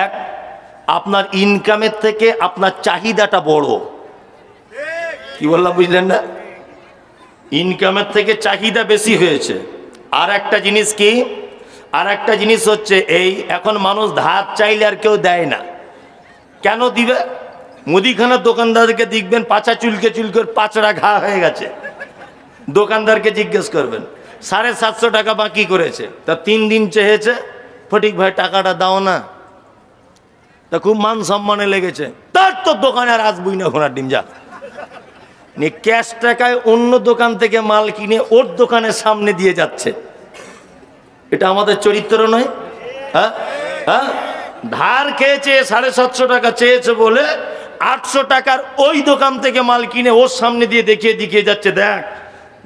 এক, আপনার ইনকামের থেকে আপনার চাহিদাটা বড়। কি বললাম বুঝলেন না? ইনকামের থেকে চাহিদা বেশি হয়েছে। আর একটা জিনিস কি, আর একটা জিনিস হচ্ছে এই, এখন মানুষ ধার চাইলে আর কেউ দেয় না। কেন দিবে? মুদিখানার দোকানদারকে দেখবেন পাছা চুলকে চুলকে পাঁচড়া ঘা হয়ে গেছে। দোকানদারকে জিজ্ঞেস করবেন 750 টাকা বাকি করেছে, তা 3 দিন চেয়েছে, ফটিক ভাই টাকাটা দাও না। তা খুব মান সম্মানে লেগেছে, তার তো দোকানে আর আসবই না, ঘোড়ার ডিম যা। ক্যাশ টাকায় অন্য দোকান থেকে মাল কিনে ওর দোকানের সামনে দিয়ে যাচ্ছে। এটা আমাদের চরিত্র নয়? হ্যাঁ হ্যাঁ, ধার খেয়েছে 750 টাকা চেয়েছে বলে 800 টাকার ওই দোকান থেকে মাল কিনে ওর সামনে দিয়ে দেখিয়ে দেখিয়ে যাচ্ছে, দেখ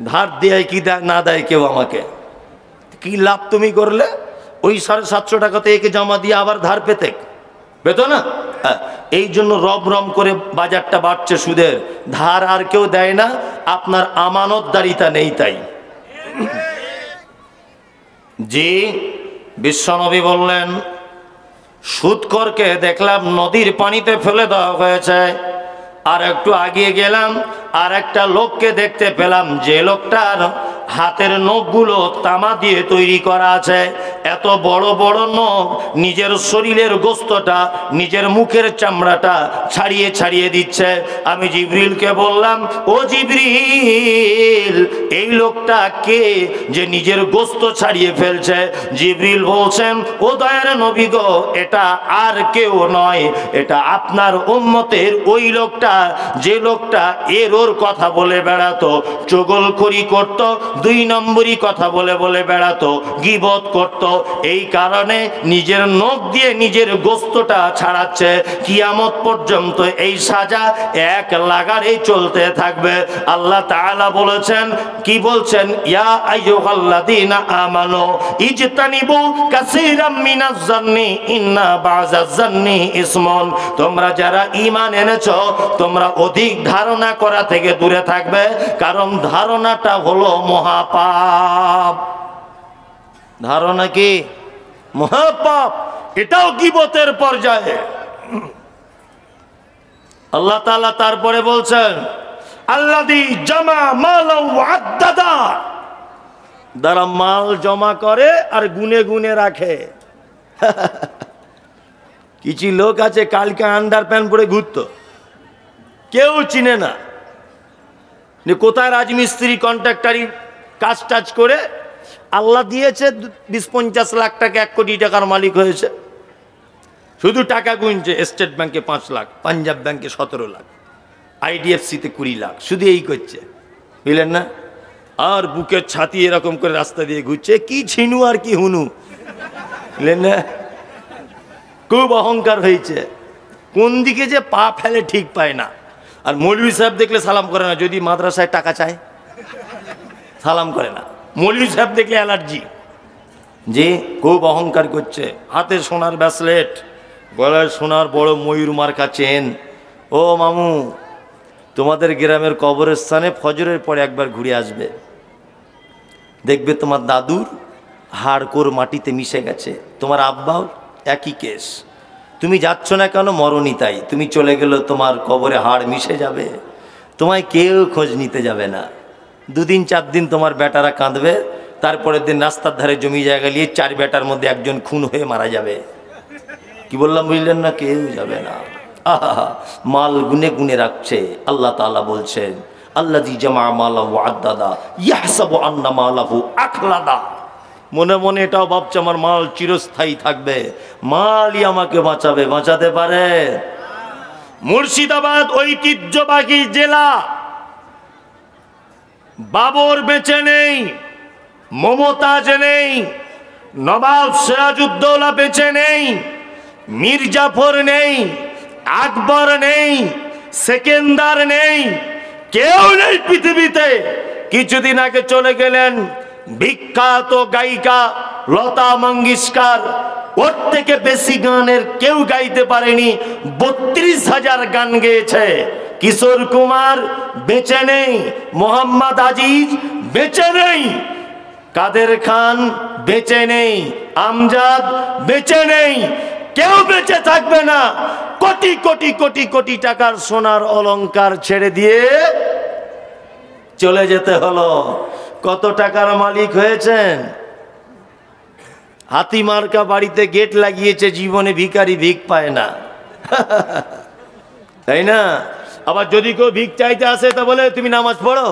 ধার দেয় কি না দেয় কেউ আমাকে। কি লাভ তুমি করলে? ওই 750 টাকাতে একে জমা দিয়ে আবার ধার পেত না। এই জন্য রব রম করে বাজারটা বাড়ছে সুদের। ধার আর কেউ দেয় না, আপনার আমানতদারিতা নেই তাই। জি, বিশ্বনবী বললেন সুদখোরকে দেখলাম নদীর পানিতে ফেলে দেওয়া হয়েছে। আর একটু আগিয়ে গেলাম, আর একটা লোককে দেখতে পেলাম যে লোকটার হাতের নখগুলো তামা দিয়ে তৈরি করা আছে। এত বড় বড় নখ, নিজের শরীরের গোস্তটা, নিজের মুখের চামড়াটা ছাড়িয়ে ছাড়িয়ে দিচ্ছে। আমি জিবরিলকে বললাম, ও জিবরিল, এই লোকটা কে যে নিজের গোস্ত ছাড়িয়ে ফেলছে? জিবরিল বলছেন, ও দয়ার নবী গো, এটা আর কেউ নয়, এটা আপনার উম্মতের ওই লোকটা, যে লোকটা এর ওর কথা বলে বেড়াতো, চগলখড়ি করত, 2 নম্বরই কথা বলে বলে বেড়াতো, গীবত করত। এই কারণে নিজের নখ দিয়ে নিজের গোস্তটা ছাড়াচ্ছে। কিয়ামত পর্যন্ত এই সাজা এক লাগারে চলতে থাকবে। আল্লাহ তাআলা বলেছেন, কি বলছেন? ইয়া আইয়ুহাল্লাযীনা আমানু ইজতানিবু কাসীরাম মিনাজ জান্নি ইন্না বাযাজ জান্নি ইসমুন। তোমরা যারা ঈমান এনেছো, তোমরা অধিক ধারণা করা থেকে দূরে থাকবে, কারণ ধারণাটা হলো মহাপাপ। ধারণা কি? মহাপাপ। এটাও গীবতের পর্যায়ে। আল্লাহ তাআলা তারপরে বলছেন, আল্লাযী জামা মালাও আদ্দাদা, যারা মাল জমা করে আর গুনে গুনে রাখে। কিছু লোক আছে কালকে আন্ডার প্যান্ট পরে ঘুরতো, কেউ চিনে না, কোথায় রাজমিস্ত্রি কন্ট্রাক্টারি কাজ টাজ করে আল্লাহ দিয়েছে 20-50 লাখ টাকা, 1 কোটি টাকার মালিক হয়েছে। শুধু টাকা গুনছে, স্টেট ব্যাংকে 5 লাখ, পাঞ্জাব ব্যাংকে 17 লাখ, IDFC-তে 20 লাখ, শুধু এই করছে, বুঝলেন না? আর বুকের ছাতি এরকম করে রাস্তা দিয়ে ঘুরছে, কি ছিনু আর কি হুনু, বুঝলেন না? খুব অহংকার হয়েছে, কোন দিকে যে পা ফেলে ঠিক পায় না। আর মৌলভী সাহেব দেখলে সালাম করে না, যদি মাদ্রাসায় টাকা চায় সালাম করে না। মৌলভী সাহেব দেখলে অ্যালার্জি, যে খুব অহংকার করছে। হাতে সোনার ব্রেসলেট, গলায় সোনার বড় ময়ূর মার্কা চেন। ও মামু, তোমাদের গ্রামের কবরস্থানে ফজরের পরে একবার ঘুরে আসবে, দেখবে তোমার দাদুর হাড়কোর মাটিতে মিশে গেছে, তোমার আব্বাও একই কেস। তুমি যাচ্ছ না কেন? মরণই তাই। তুমি চলে গেলে তোমার কবরে হাড় মিশে যাবে, তোমায় কেউ খোঁজ নিতে যাবে না। 2 দিন 4 দিন তোমার বেটারা কাঁদবে, তারপরের দিন রাস্তার ধারে জমি জায়গা নিয়ে 4 বেটার মধ্যে একজন খুন হয়ে মারা যাবে। কি বললাম বুঝলেন না? কেউ যাবে না। আহা, মাল গুনে গুনে রাখছে। আল্লাহ তাআলা বলছেন, আল্লাযী জামা মালাহু আদ্দাদা ইয়াহসাবু আন্না মালাহু আখলাদা। মনে মনে এটাও ভাবছে আমার মাল চিরস্থায়ী থাকবে, মালই আমাকে বাঁচাবে। বাঁচাতে পারে? মুর্শিদাবাদ ঐতিহ্যবাহী জেলা, বাবর বেঁচে নেই, মমতাজ নেই, নবাব সিরাজউদ্দৌলা বেঁচে নেই, মীর জাফর নেই, আকবর নেই, সেকেন্দার নেই, কেউ নেই পৃথিবীতে। কিছুদিন আগে চলে গেলেন বিখ্যাত গায়িকা লতা মঙ্গেশকর, ওর থেকে বেশি গানের কেউ গাইতে পারেনি, 32,000 গান গেয়েছে। কিশোর কুমার বেঁচে নেই, মোহাম্মদ আজিজ বেঁচে নেই, কাদের খান বেঁচে নেই, আমজাদ বেঁচে নেই। কেউ বেঁচে থাকবে না। কোটি কোটি কোটি কোটি টাকার সোনার অলংকার ছেড়ে দিয়ে চলে যেতে হলো। কত টাকার মালিক হয়েছেন? হাতি মার্কা বাড়িতে গেট লাগিয়েছে, জীবনে ভিখারি ভিক পায় না, তাই না? আবার যদি কেউ ভিক চাইতে আসে তা বলে তুমি নামাজ পড়ো,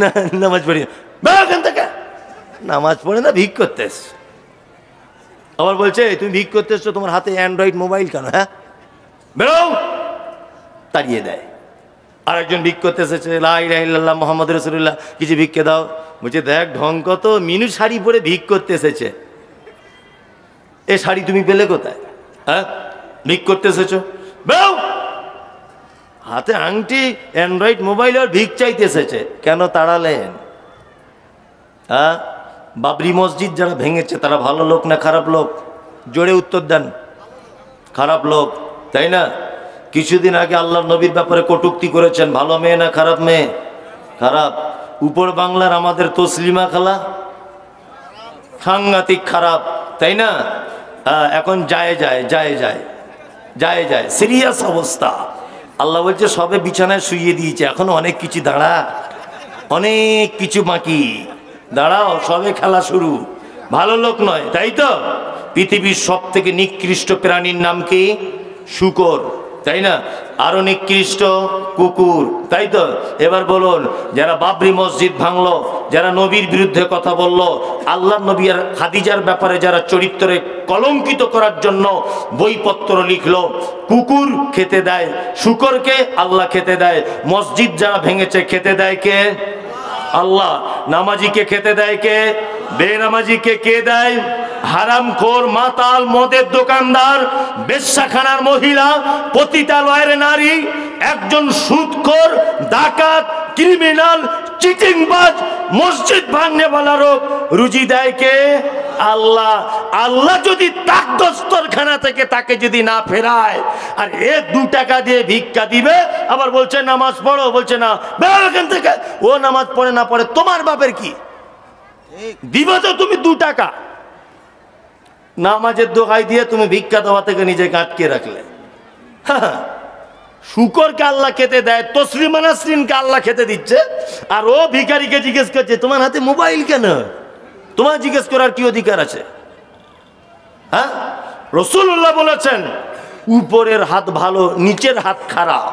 না নামাজ পড়ি এখান থেকে, নামাজ পড়ে না ভিক করতে এসছো। আবার বলছে তুমি ভিক করতে এসছো, তোমার হাতে অ্যান্ড্রয়েড মোবাইল কেন? হ্যাঁ বেরো, তাড়িয়ে দেয়। আরেকজন ভিক করতে এসেছে, লা ইলাহা ইল্লাল্লাহ মুহাম্মাদুর রাসূলুল্লাহ, কিছু ভিক্ষে দাও। বলছে দেখ ঢং কত, মিনু শাড়ি পরে ভিক করতে এসেছে। এ শাড়ি তুমি পেলে কোথায়? হ্যাঁ ভিক করতে এসেছো, বেরো। হাতে আংটি, অ্যান্ড্রয়েড মোবাইল, আর ভিক চাইতে এসেছে। কেন তাড়ালেন? হ্যাঁ বাবরি মসজিদ যারা ভেঙেছে তারা ভালো লোক না খারাপ লোক? জোরে উত্তর দেন। খারাপ লোক, তাই না? কিছুদিন আগে আল্লাহর নবীর ব্যাপারে কটূক্তি করেছেন, ভালো মেয়ে না খারাপ মেয়ে? খারাপ। উপর বাংলার আমাদের তসলিমা খালা সাংঘাতিক খারাপ, তাই না? এখন যায় যায় যায় যায় যায় যায় সিরিয়াস অবস্থা। আল্লাহ বলছে সবে বিছানায় শুইয়ে দিয়েছে, এখনো অনেক কিছু দাঁড়া, অনেক কিছু বাকি, দাঁড়াও, সবে খেলা শুরু। ভালো লোক নয়, তাই তো? পৃথিবীর সব থেকে নিকৃষ্ট প্রাণীর নাম কি? শূকর, তাই না? আরো নিকৃষ্ট কুকুর, তাই তো? এবার বলুন, যারা বাবরি মসজিদ ভাঙলো, যারা নবীর বিরুদ্ধে কথা বললো, আল্লাহ নবী আর খাদিজার ব্যাপারে যারা চরিত্রে কলঙ্কিত করার জন্য বইপত্র লিখলো, কুকুর খেতে দেয় শূকরকে, আল্লাহ খেতে দেয়। মসজিদ যারা ভেঙেছে খেতে দেয় কে? আল্লাহ। নামাজিকে খেতে দেয় কে? বেনামাজিকে কে দেয়? হারামখোর, মাতাল, মদের দোকানদার, বেশ্যাখানার মহিলা, পতিতালয়ের নারী, একজন সুদখোর, ডাকাত, ক্রিমিনাল, চিটিংবাজ, মসজিদ ভাঙনেওয়ালারও রুজি দেয় কে? আল্লাহ। আল্লাহ যদি তাক দস্তরখানা থেকে তাকে যদি না ফেরায়, আর এ 2 টাকা দিয়ে ভিক্ষা দিবে, আবার বলছে নামাজ পড়ো, বলছে না, বের এখান থেকে। ও নামাজ পড়ে না পড়ে তোমার বাপের কি? দিবে তো তুমি 2 টাকা, নামাজের দোহাই দিয়ে তুমি ভিক্ষা দেওয়া থেকে নিজেকে আটকে রাখলে। শুকরকে আল্লাহ খেতে দেয়, তসলিমা নাসরিনকে আল্লাহ খেতে দিচ্ছে, আর ও ভিখারিকে জিজ্ঞেস করছে তোমার হাতে মোবাইল কেন? তোমার জিজ্ঞেস করার কি অধিকার আছে? হ্যাঁ, রাসূলুল্লাহ বলেছেন উপরের হাত ভালো, নিচের হাত খারাপ।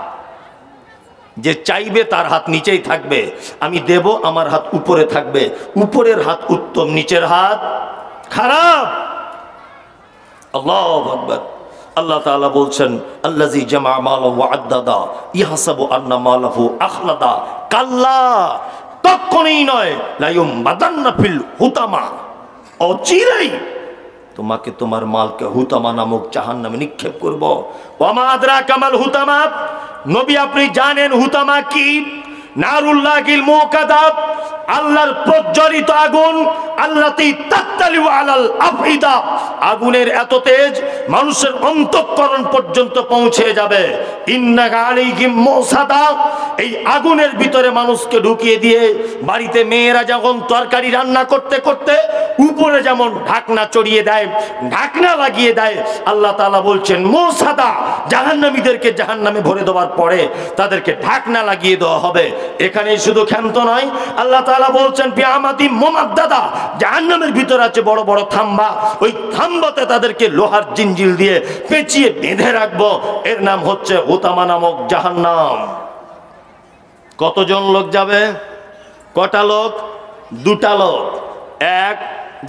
যে চাইবে তার হাত নিচেই থাকবে, আমি দেব, আমার হাত উপরে থাকবে। উপরের হাত উত্তম, নিচের হাত খারাপ। আল্লাহু আকবার। আল্লাহ তাআলা বলছেন আল্লাযী জামা মালাহু ওয়া আদ্দাদা ইয়াহসাবু আন্না মালাহু আখলাদা, কাল্লা, কখনোই নয়, লা ইউমবাদান্না ফিল হুতামা, অচিরেই তোমাকে তোমার মালকে হুতামা নামক জাহান্নামে নিক্ষেপ করব। ওয়া মা আদরাকা মাল হুতামা, নবী আপনি জানেন হুতামা কি? নারুল্লাহিল মুকাদা, আল্লাহর প্রজ্বলিত আগুন, আল্লাতী তাত্তালিউ আলাল আফইদা, আগুনের এত তেজ মানুষের অন্তঃকরণ পর্যন্ত পৌঁছে যাবে। ইন্না আলাইহিম মুসাদা, এই আগুনের ভিতরে মানুষকে ঢুকিয়ে দিয়ে বাড়িতে মেয়েরা যখন তরকারি রান্না করতে করতে উপরে যেমন ঢাকনা চড়িয়ে দেয়, ঢাকনা লাগিয়ে দেয়, আল্লাহ তাআলা বলছেন মুসাদা, জাহান্নামীদেরকে জাহান্নামে ভরে দেওয়ার পরে তাদেরকে ঢাকনা লাগিয়ে দেওয়া হবে। এখানেই শুধু ক্ষান্ত নয়, আল্লাহ তাআলা বলছেন বিআমাদি মুমাদ্দাদা, জাহান্নামের ভিতর আছে বড় বড় থাম্বা, ওই থাম্বাতে তাদেরকে লোহার জিঞ্জিল দিয়ে পেঁচিয়ে বেঁধে রাখবো। এর নাম হচ্ছে হুতামা নামক জাহান্নাম। কতজন লোক যাবে? কটা লোক? 2টা লোক। 1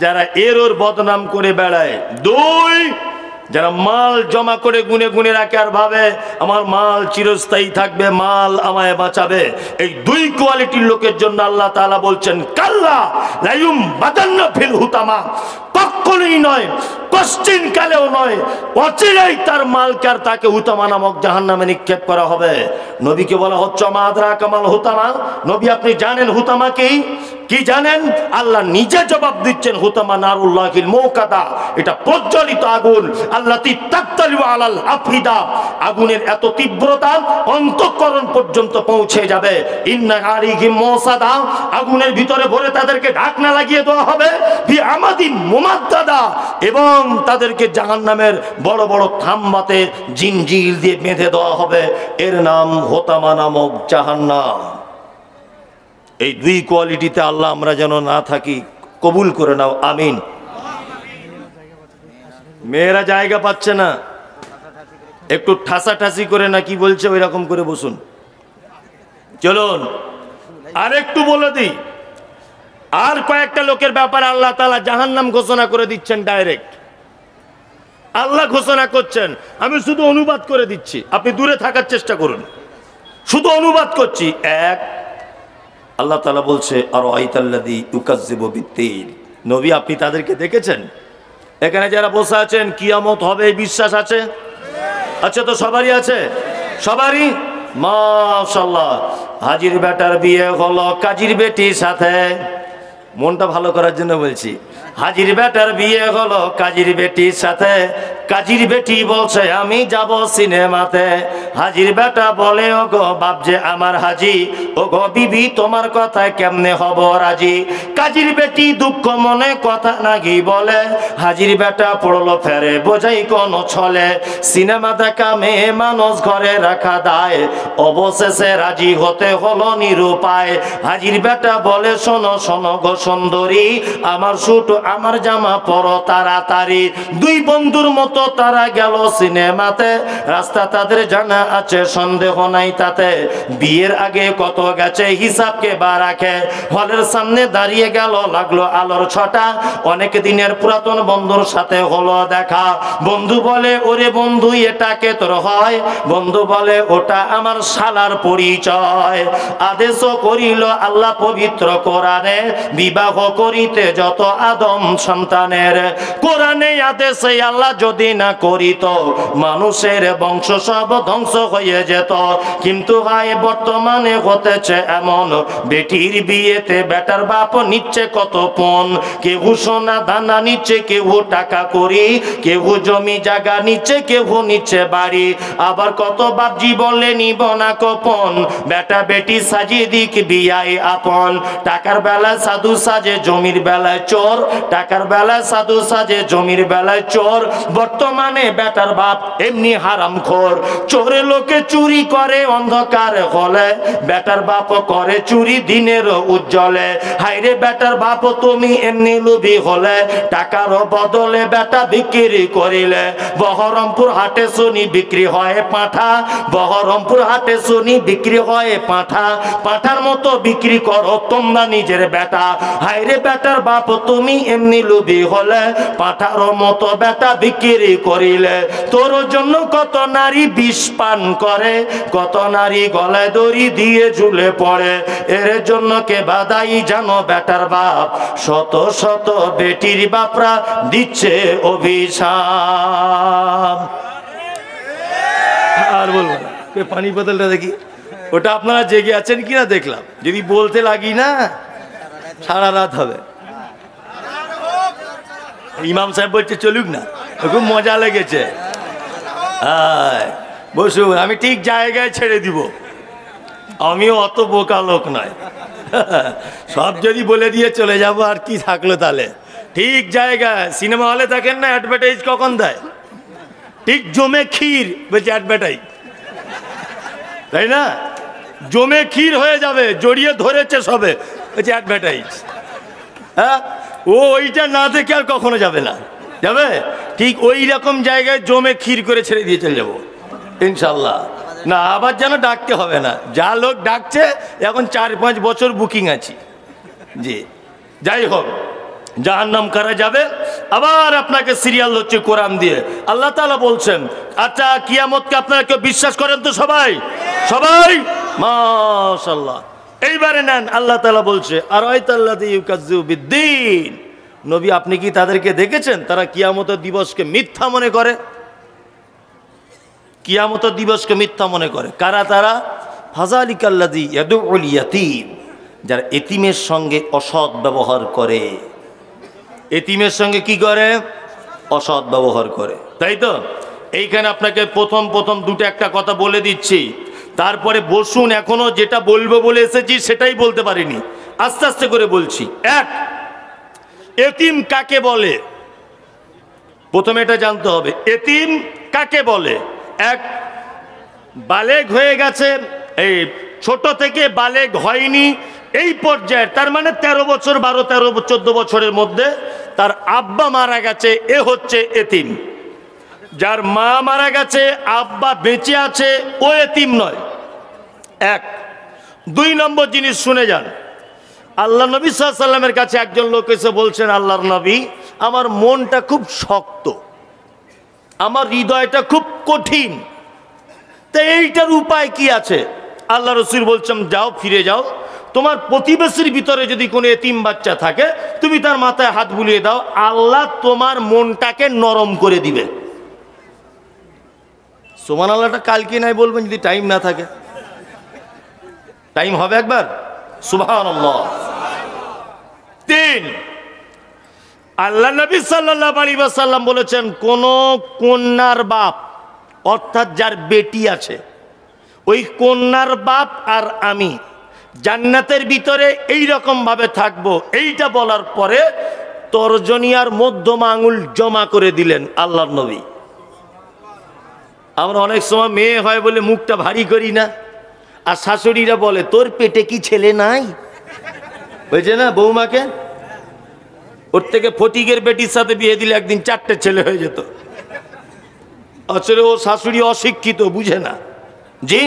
যারা এর ওর বদনাম করে বেড়ায়, 2 যারা মাল জমা করে গুনে গুনে রাখে আর ভাবে আমার মাল চিরস্থায়ী থাকবে, মাল আমায় বাঁচাবে। এই 2 কোয়ালিটির লোকের জন্য আল্লাহ তাআলা বলছেন কাল্লা লা ইউমবাদান্না ফিল হুতামা, কখনোই নয়, কষ্টিন কালেও নয়, অচিরেই তার মালকার তাকে হুতামা নামক জাহান্নামে নিক্ষেপ করা হবে। নবীকে বলা হচ্ছে মা আদরাকা মাল হুতামা, নবী আপনি জানেন হুতামা কি? কি জানেন? আল্লাহ নিজে জবাব দিচ্ছেন হুতামা নারুল্লাহিল মুকাদা, এটা প্রজ্বলিত আগুন, আল্লাতী তাত্তালিউ আলাল আফইদা, আগুনের এত তীব্রতা অন্তঃকরণ পর্যন্ত পৌঁছে যাবে। ইন্না আলাইহিম মুসাদা, আগুনের ভিতরে ভরে তাদেরকে ঢাকনা লাগিয়ে দেওয়া হবে। বিআমাদিন মুমাদ্দাদা, এবং এবং তাদেরকে জাহান্নামের বড় বড় খাম্বাতে জিঞ্জির দিয়ে বেঁধে দেওয়া হবে। এর নাম হোতামা নামক জাহান্নাম। এই দুই কোয়ালিটিতে আল্লাহ আমরা যেন না থাকি, কবুল করে নাও, আমিন। মেয়েরা জায়গা পাচ্ছে না, একটু ঠাসাঠাসি করে না কি বলছে ওই রকম করে বসুন। চলুন আর একটু বলে দিই, আর কয়েকটা লোকের ব্যাপারে আল্লাহ তাআলা জাহান্নাম ঘোষণা করে দিচ্ছেন ডাইরেক্ট। আল্লাহ ঘোষণা করছেন, আমি শুধু অনুবাদ করে দিচ্ছি, আপনি দূরে থাকার চেষ্টা করুন, শুধু অনুবাদ করছি। এক, আল্লাহ তাআলা বলছে আর আইতাল্লাযী ইউকাজ্জিবু বিদ্দীন, নবী আপনি তাদেরকে দেখেছেন? এখানে যারা বসে আছেন কিয়ামত হবে বিশ্বাস আছে? আচ্ছা, তো সবারই আছে, সবারই মাশাআল্লাহ। হাজির বেটার বিয়ে হলো কাজীর বেটির সাথে, মনটা ভালো করার জন্য বলছি। হাজির বেটার বিয়ে হলো কাজীর বেটির সাথে, কাজীর বেটি বলছে আমি যাব সিনেমাতে। হাজির বেটা বলে ও গো বাপ যে আমার হাজি, ও গো বিবি তোমার কথায় কেমনে হব রাজি। কাজীর বেটি দুঃখ মনে কথা নাকি বলে, হাজির বেটা পড়লো ফেরে বোঝাই কোন ছলে। সিনেমা দেখা মেয়ে মানুষ ঘরে রাখা দায়, অবশেষে রাজি হতে হলো নিরুপায়। হাজির বেটা বলে শোনো শোনো গো সুন্দরী, আমার শুট আমার জামা পরো তাড়াতাড়ি। দুই বন্ধুর মতো তারা গেল সিনেমাতে, রাস্তা তাদের জানা আছে সন্দেহ নাই তাতে। বিয়ের আগে কত গেছে হিসাব কে বা রাখে, হলের সামনে দাঁড়িয়ে গেল লাগলো আলোর ছটা। অনেক দিনের পুরাতন বন্ধুর সাথে হলো দেখা। বন্ধু বলে ওরে বন্ধু এটাকে তোর হয়, বন্ধু বলে ওটা আমার শালার পরিচয়। আদেশও করিল আল্লাহ পবিত্র কোরআনে, বিবাহ করিতে যত আদম সন্তানের। কোরআনে আদেশে আল্লাহ যদি না করিত, মানুষের বংশ সব ধ্বংস হয়ে যেত। কিন্তু ভাই বর্তমানে হতেছে এমন, বেটির বিয়েতে বেটার বাপ নিচ্ছে কত পণ। কেউ সোনা দানা নিচ্ছে, কেউ টাকা করি, কেউ জমি জায়গা নিচ্ছে, কেউ নিচ্ছে বাড়ি। আবার কত বাপজি বলে নিব না গোপন, বেটা বেটি সাজিয়ে দিক বিয়াই আপন। টাকার বেলায় সাধু সাজে জমির বেলায় চোর, টাকার বেলায় সাধু সাজে জমির বেলায় চোর। বর্তমানে বেটার বাপ এমনি হারামখোর, চোরে লোকে চুরি করে অন্ধকার হলে, বেটার বাপ করে চুরি দিনের উজ্জ্বলে। হাইরে বেটার বাপ তুমি এমনি লোভী হলে, টাকার বদলে বেটা বিক্রি করিলে। বহরমপুর হাটে শুনি বিক্রি হয় পাঁঠা, বহরমপুর হাটে শুনি বিক্রি হয় পাঁঠা। পাঁঠার মতো বিক্রি করো তোমরা নিজের বেটা। হাইরে বেটার বাপ তুমি এমনি লোভী হলে, পাঁঠার মতো বেটা বিক্রি করিলে। তোর জন্য কত নারী বিষ পান করে, কত নারী গলায় দড়ি দিয়ে ঝুলে পড়ে। এর জন্য কে বাদাই জানো বেটার বাপ, শত শত বেটির বাপরা দিচ্ছে অভিশাপ। আর বলবো না, পানি বোতলটা দেখি, ওটা আপনারা জেগে আছেন কিনা দেখলাম। যদি বলতে লাগি না সারা রাত হবে। ইমাম সাহেব বলছে চলুক না, খুব মজা লেগেছে। বসুন, আমি ঠিক জায়গায় ছেড়ে দিব, আমিও অত বোকা লোক নয়। সব যদি বলে দিয়ে চলে যাব আর কি থাকলো তাহলে। ঠিক জায়গায়, সিনেমা হলে থাকেন না, অ্যাডভার্টাইজ কখন দেয়? ঠিক জমে ক্ষীর বলছে অ্যাডভার্টাইজ, তাই না? জমে ক্ষীর হয়ে যাবে, জড়িয়ে ধরেছে সবে, বলছে অ্যাডভার্টাইজ। হ্যাঁ, ও ওইটা না দেখে আর কখনো যাবে না, যাবে? ঠিক ওই রকম জায়গায় জমে ক্ষীর করে ছেড়ে দিয়ে চলে যাবো ইনশাল্লাহ। না আবার যেন ডাকতে হবে না, যা লোক ডাকছে এখন 4-5 বছর বুকিং আছে। জি, যাই হোক, জাহান্নাম কারা যাবে? আবার আপনাকে সিরিয়াল হচ্ছে কোরআন দিয়ে। আল্লাহ তাআলা বলছেন, আচ্ছা কিয়ামতকে আপনারা কেউ বিশ্বাস করেন তো? সবাই সবাই মাশাআল্লাহ। এইবারে নেন, আল্লাহ তাআলা বলছে আর আইতাল্লাযী ইউকাজ্জিবু বিদ্দীন, নবী আপনি কি তাদেরকে দেখেছেন তারা কিয়ামতের দিবসকে মিথ্যা মনে করে? কিয়ামতের দিবসকে মিথ্যা মনে করে কারা? তারা ফাযালিকাল্লাযী ইয়াদউল ইয়াতীম, যারা এতিমের সঙ্গে অসৎ ব্যবহার করে। এতিমের সঙ্গে কি করে? অসৎ ব্যবহার করে, তাই তো? এইখানে আপনাকে প্রথম দুটো একটা কথা বলে দিচ্ছি, তারপরে বসুন। এখনো যেটা বলবো বলে এসেছি সেটাই বলতে পারিনি, আস্তে আস্তে করে বলছি। এক, এতিম কাকে বলে? প্রথমে এটা জানতে হবে এতিম কাকে বলে। এক, বালেগ হয়ে গেছে, এই ছোট থেকে বালেগ হয়নি এই পর্যায়ের, তার মানে 13 বছর 12, 13, 14 বছরের মধ্যে তার আব্বা মারা গেছে, এ হচ্ছে এতিম। যার মা মারা গেছে, আব্বা বেঁচে আছে, ও এতিম নয়। এক। 2 নম্বর জিনিস শুনে যান, আল্লাহ নবী সাল্লাল্লাহু আলাইহি ওয়াসাল্লামের কাছে একজন লোক এসে বলছেন, আল্লাহর নবী, আমার মনটা খুব শক্ত, আমার হৃদয়টা খুব কঠিন, তো এইটার উপায় কি আছে? আল্লাহ রসুল বলছেন, যাও, ফিরে যাও, তোমার প্রতিবেশীর ভিতরে যদি কোনো এতিম বাচ্চা থাকে, তুমি তার মাথায় হাত বুলিয়ে দাও, আল্লাহ তোমার মনটাকে নরম করে দিবে। সুবহানাল্লাহটা কালকে নাই বলবেন যদি টাইম না থাকে। টাইম হবে একবার? সুবহানাল্লাহ। 3, আল্লাহ নবী সাল্লাল্লাহু আলাইহি ওয়াসাল্লাম বলেছেন, কোন কন্যার বাপ, অর্থাৎ যার বেটি আছে, ওই কন্যার বাপ আর আমি জান্নাতের ভিতরে এই রকম ভাবে থাকবো, এইটা বলার পরে তর্জনী আর মধ্যমা আঙুল জমা করে দিলেন আল্লাহর নবী। আমরা অনেক সময় মেয়ে হয় বলে মুখটা ভারী করি না, আর শাশুড়িরা বলে, তোর পেটে কি ছেলে নাই? বুঝছে না বৌমাকে, ওর থেকে ফটিকের বেটির সাথে বিয়ে দিলে একদিন 4টে ছেলে হয়ে যেত। আসলে ও শাশুড়ি অশিক্ষিত, বুঝে না। জি,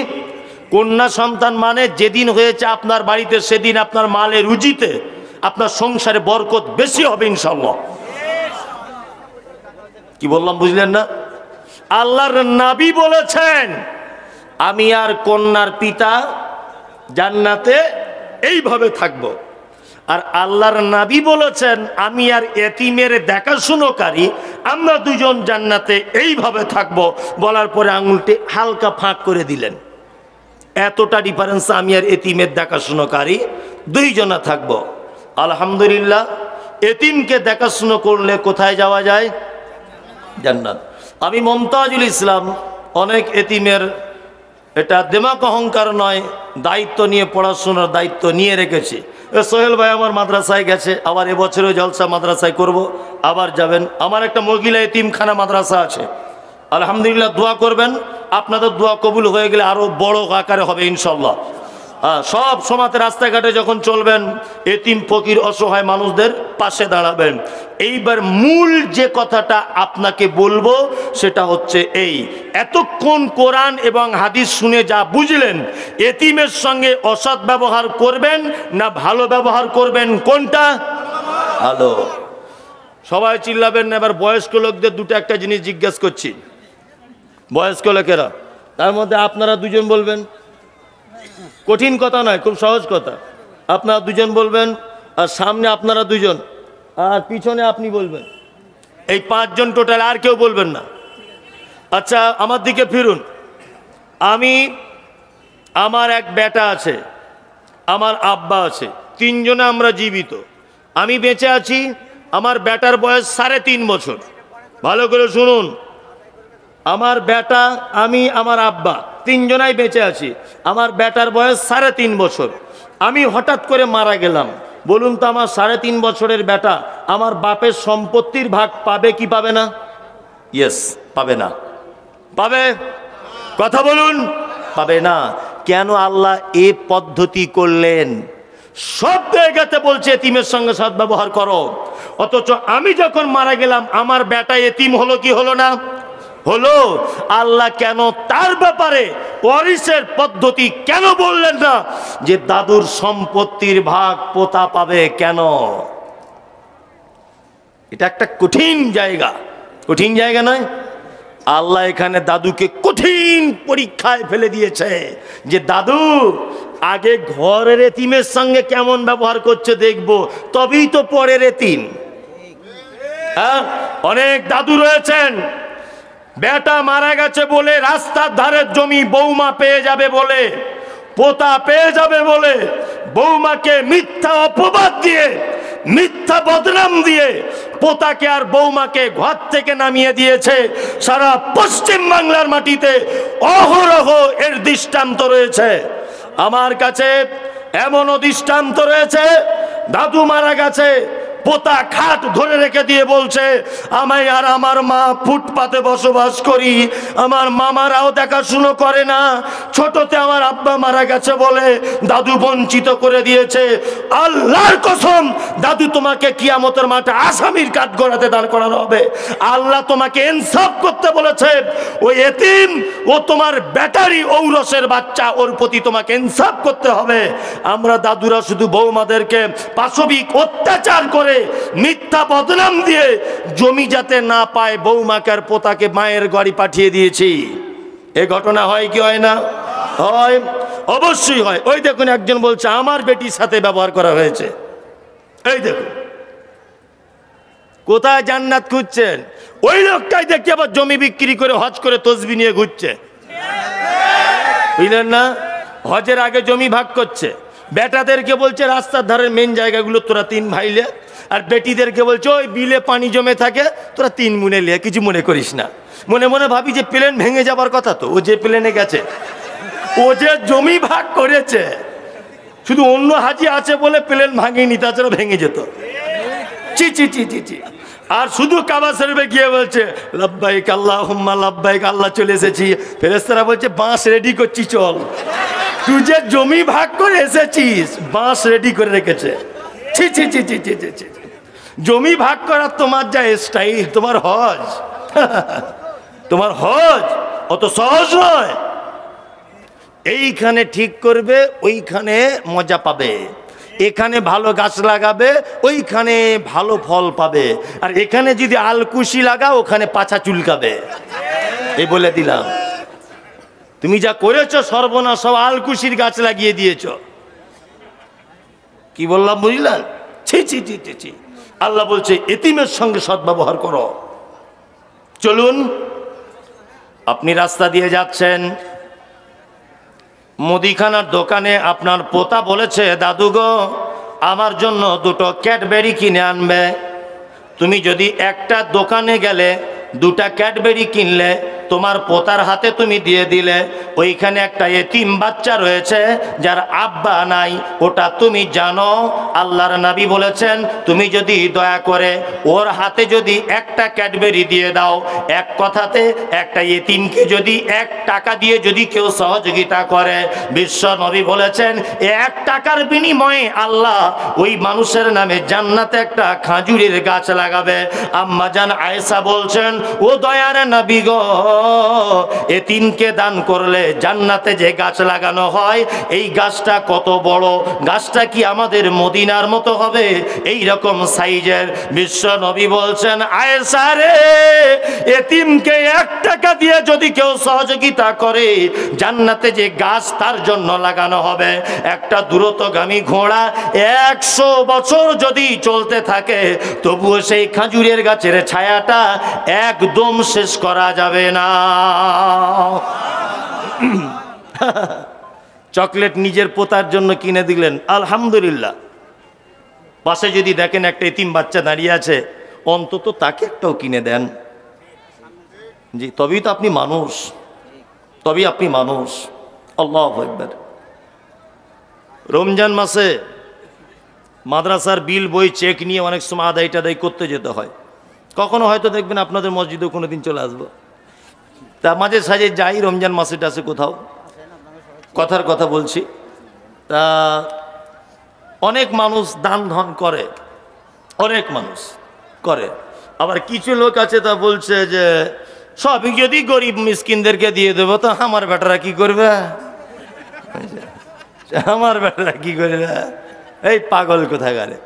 কন্যা সন্তান মানে যেদিন হয়েছে আপনার বাড়িতে, সেদিন আপনার মালে রুজিতে, আপনার সংসারে বরকত বেশি হবে ইনশাআল্লাহ। কি বললাম বুঝলেন না? আল্লাহর নবী বলেছেন, আমি আর কন্যার পিতা জান্নাতে এইভাবে থাকবো। আর আল্লাহর নবী বলেছেন, আমি আর এতিমের দেখাশুনোকারী, আমরা দুজন জান্নাতে এইভাবে থাকবো। বলার পরে আঙুলটি হালকা ফাঁক করে দিলেন। এতটা ডিফারেন্স, আমি আর এতিমের দেখাশুনোকারী দুইজনা থাকবো। আলহামদুলিল্লাহ, এতিমকে দেখাশুনো করলে কোথায় যাওয়া যায়? জান্নাত। আমি মমতাজুল ইসলাম অনেক এতিমের, এটা দেমাক অহংকার নয়, দায়িত্ব নিয়ে পড়াশোনার দায়িত্ব নিয়ে রেখেছি। সোহেল ভাই আমার মাদ্রাসায় গেছে, আবার এবছরও জলসা মাদ্রাসায় করব, আবার যাবেন। আমার একটা মহিলা এতিমখানা মাদ্রাসা আছে, আলহামদুলিল্লাহ দোয়া করবেন, আপনাদের দোয়া কবুল হয়ে গেলে আরও বড় আকারে হবে ইনশাল্লাহ। সব সময়তে রাস্তাঘাটে যখন চলবেন, এতিম ফকির অসহায় মানুষদের পাশে দাঁড়াবেন। এইবার মূল যে কথাটা আপনাকে বলবো সেটা হচ্ছে এই, এতক্ষণ কোরআন এবং হাদিস শুনে যা বুঝলেন, এতিমের সঙ্গে অসৎ ব্যবহার করবেন না ভালো ব্যবহার করবেন, কোনটা ভালো? সবাই চিল্লাবেন না। এবার বয়স্ক লোকদের দুটো একটা জিনিস জিজ্ঞেস করছি, বয়স্ক লোকেরা, তার মধ্যে আপনারা দুজন বলবেন, কঠিন কথা নয়, খুব সহজ কথা। আপনারা দুজন বলবেন, আর সামনে আপনারা দুজন, আর পিছনে আপনি বলবেন। এই 5 জন টোটাল, আর কেউ বলবেন না। আচ্ছা, আমার দিকে ফিরুন। আমার এক বেটা আছে, আমার আব্বা আছে, 3 জনে আমরা জীবিত। আমি বেঁচে আছি, আমার বেটার বয়স 3.5 বছর। ভালো করে শুনুন, আমার বেটা, আমি, আমার আব্বা 3 জনাই বেঁচে আছি। আমার বেটার বয়স 3.5 বছর। আমি হঠাৎ করে মারা গেলাম। বলুন তো, আমার 3.5 বছরের বেটা আমার বাপের সম্পত্তির ভাগ পাবে কি পাবে না? ইয়েস, পাবে না। পাবে? কথা বলুন, পাবে না। কেন আল্লাহ এ পদ্ধতি করলেন? সব জায়গাতে বলছে এতিমের সঙ্গে সদ্ব্যবহার করো, অথচ আমি যখন মারা গেলাম আমার বেটা এতিম হলো কি হলো না? হলো। আল্লাহ কেন তার ব্যাপারে ওয়ারিসের পদ্ধতি কেন বললেন না যে দাদুর সম্পত্তির ভাগ পোতা পাবে? কেন? এটা একটা কঠিন জায়গা, কঠিন জায়গা নয়? আল্লাহ এখানে দাদুকে কঠিন পরীক্ষায় ফেলে দিয়েছে যে দাদু আগে ঘরের এতিমের সঙ্গে কেমন ব্যবহার করছে দেখবো, তবেই তো পরের এতিম। হ্যাঁ, অনেক দাদু রয়েছেন, বেটা মারা গেছে বলে রাস্তার ধারের জমি বৌমা পেয়ে যাবে বলে, পোতা পেয়ে যাবে বলে বৌমাকে মিথ্যা অপবাদ দিয়ে, মিথ্যা বদনাম দিয়ে পোতাকে আর বৌমাকে ঘর থেকে নামিয়ে দিয়েছে। সারা পশ্চিম বাংলার মাটিতে অহরহ এর দৃষ্টান্ত রয়েছে। আমার কাছে এমনও দৃষ্টান্ত রয়েছে, দাদু মারা গেছে, পোতা খাট ধরে রেখে দিয়ে বলছে, আমি আর আমার মা ফুটপাতে বসবাস করি, আমার মামারাও দেখাশুনো করে না, ছোটতে আমার আব্বা মারা গেছে বলে দাদু বঞ্চিত করে দিয়েছে। আল্লাহর কসম, দাদু তোমাকে কিয়ামতের মাঠে আসামির কাঠগড়াতে দাঁড় করানো হবে। আল্লাহ তোমাকে ইনসাফ করতে বলেছে। ওই এতিম, ও তোমার ব্যাটারি ঔরসের বাচ্চা, ওর প্রতি তোমাকে ইনসাফ করতে হবে। আমরা দাদুরা শুধু বৌমাদেরকে পাশবিক অত্যাচার করে মিথ্যা বদনাম দিয়ে জমি যাতে না পায় বৌমাকে আর পোতাকে মায়ের বাড়ি পাঠিয়ে দিয়েছি। এ ঘটনা হয় কি হয় না? হয়, অবশ্যই হয়। ওই দেখুন একজন বলছে আমার বেটির সাথে ব্যবহার করা হয়েছে। এই দেখুন, কোথায় জান্নাত খুঁজছেন? ওই লোকটাই দেখি আবার জমি বিক্রি করে হজ করে তসবি নিয়ে ঘুরছে, বুঝলেন না? হজের আগে জমি ভাগ করছে। বেটাদেরকে বলছে রাস্তার ধারের মেন জায়গাগুলো তোরা 3 ভাইলে, আর বেটিদেরকে বলছে ওই বিলে পানি জমে থাকে তোরা 3 মুনে লিয়ে, কিছু মনে করিস না। মনে মনে ভাবি যে প্লেন ভেঙে যাবার কথা তো, ও যে প্লেনে গেছে, ও যে জমি ভাগ করেছে, শুধু অন্য হাজি আছে বলে প্লেন ভাঙেনি, তাছাড়া ভেঙে যেত। চি চি চি চি চি। আর শুধু কাবা শরীফে গিয়ে বলছে লাব্বাইক আল্লাহুম্মা লাব্বাইক, আল্লাহ চলে এসেছি। ফেরেশতারা বলছে বাঁশ রেডি করছি, চল। তুই যে জমি ভাগ করে এসেছিস, বাঁশ রেডি করে রেখেছে। ছি ছি ছি ছি ছি ছি। জমি ভাগ করার তোমার যা স্টাইল, তোমার হজ তোমার হজ অত সহজ নয়। এইখানে ঠিক করবে, ওইখানে মজা পাবে। এখানে ভালো গাছ লাগাবে, ওইখানে ভালো ফল পাবে। আর এখানে যদি আলকুশি লাগাও, ওখানে পাছা চুলকাবে। এই বলে দিলাম, তুমি যা করেছো সর্বনাশ, সব আলকুশির গাছ লাগিয়ে দিয়েছ। কি বললাম বুঝলেন? ছি ছি ছি ছি ছি। আল্লাহ বলছে এতিমের সঙ্গে সদ্ব্যবহার করো। চলুন, আপনি রাস্তা দিয়ে যাচ্ছেন, মুদিখানার দোকানে আপনার পোতা বলেছে দাদু গো আমার জন্য 2টো ক্যাডবেরি কিনে আনবে। তুমি যদি একটা দোকানে গেলে 2টা ক্যাডবেরি কিনলে, তোমার পোতার হাতে তুমি দিয়ে দিলে, ওইখানে একটা এতিম বাচ্চা রয়েছে যার আব্বা নাই, ওটা তুমি জানো। আল্লাহর নবী বলেছেন তুমি যদি দয়া করে ওর হাতে যদি একটা ক্যাডবেরি দিয়ে দাও, এক কথাতে একটা এতিমকে যদি 1 টাকা দিয়ে যদি কেউ সহযোগিতা করে, বিশ্ব নবী বলেছেন 1 টাকার বিনিময়ে আল্লাহ ওই মানুষের নামে জান্নাতে একটা খাজুরের গাছ লাগাবে। আম্মা জান আয়েশা বলছেন ও দয়ার নবী গো, এতিমকে দান করলে জান্নাতে যে গাছ লাগানো হয়, এই গাছটা কত বড়, গাছটা কি আমাদের মদিনার মতো হবে এই রকম সাইজের? বিশ্ব নবী বলছেন আয়েশা রে, এতিমকে 1 টাকা দিয়ে যদি কেউ সহযোগিতা করে, জান্নাতে যে গাছ তার জন্য লাগানো হবে, একটা দ্রুতগামী ঘোড়া 100 বছর যদি চলতে থাকে, তবুও সেই খাজুরের গাছের ছায়াটা একদম শেষ করা যাবে না। চকলেট নিজের পোতার জন্য কিনে দিলেন, আলহামদুলিল্লাহ। পাশে যদি দেখেন একটা এতিম বাচ্চা দাঁড়িয়ে আছে, অন্তত তাকে একটাও কিনে দেন। জি, তবেই তো আপনি মানুষ, তবেই আপনি মানুষ। আল্লাহু আকবার। রমজান মাসে মাদ্রাসার বিল বই চেক নিয়ে অনেক সময় আদায় টাদায় করতে যেতে হয়। কখনো হয়তো দেখবেন আপনাদের মসজিদেও কোনো দিন চলে আসবো, তা মাঝে সাঝে যাই রমজান মাসে টাসে কোথাও, কথার কথা বলছি। তা অনেক মানুষ দান ধন করে, অনেক মানুষ করে। আবার কিছু লোক আছে তা বলছে যে সবই যদি গরিব মিসকিনদেরকে দিয়ে দেবো তো আমার বেটারা কি করবে, আমার বেটারা কি করবে। এই পাগল কোথাকারে,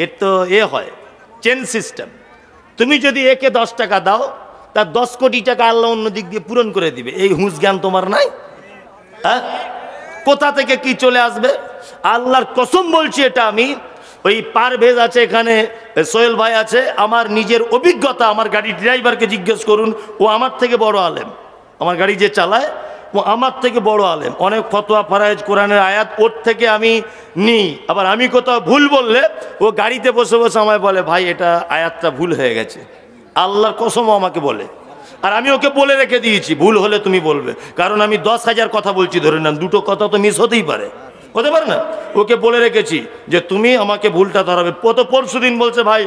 এর তো হয় চেন সিস্টেম। তুমি যদি একে 10 টাকা দাও, তার 10 কোটি টাকা আল্লাহ অন্য দিক দিয়ে পূরণ করে দিবে। এই হুঁশ জ্ঞান তোমার নাই? হ্যাঁ, কোথা থেকে কি চলে আসবে? আল্লাহর কসম বলছি এটা আমি। ওই পারভেজ আছে এখানে, সোহেল ভাই আছে, আমার নিজের অভিজ্ঞতা, আমার গাড়ি ড্রাইভারকে জিজ্ঞেস করুন, ও আমার থেকে বড় আলেম। আমার গাড়ি যে চালায় ও আমার থেকে বড় আলেম, অনেক ফতোয়া ফারায়েজ কোরআনের আয়াত ওর থেকে আমি নিই। আবার আমি কোথাও ভুল বললে ও গাড়িতে বসে বসে আমায় বলে ভাই এটা আয়াতটা ভুল হয়ে গেছে, আল্লাহর কসমও আমাকে বলে। আর আমি ওকে বলে রেখে দিয়েছি ভুল হলে তুমি বলবে, কারণ আমি 10,000 কথা বলছি, ধরে নেন 2টো কথা তো মিস হতেই পারে। হতে পারে না? ওকে বলে রেখেছি যে তুমি আমাকে ভুলটা ধরাবে। পরশু দিন বলছে ভাই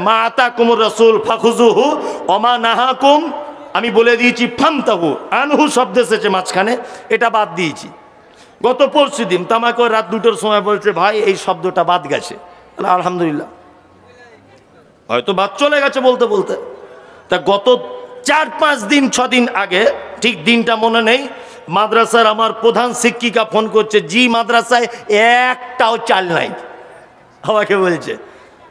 মা আতা কুমুর রসুল ফাখুজুহু অমা নাহাকুম, আমি বলে দিয়েছি ফামতাহু, আনহু শব্দ এসেছে মাঝখানে, এটা বাদ দিয়েছি। গত পরশু দিন আমাকে রাত 2টোর সময় বলছে ভাই এই শব্দটা বাদ গেছে। আলহামদুলিল্লাহ, হয়তো বাদ চলে গেছে বলতে বলতে। তা গত 4-5 দিন 6 দিন আগে, ঠিক দিনটা মনে নেই, মাদ্রাসার আমার প্রধান শিক্ষিকা ফোন করছে, জি মাদ্রাসায় একটাও চাল নাই, আমাকে বলছে।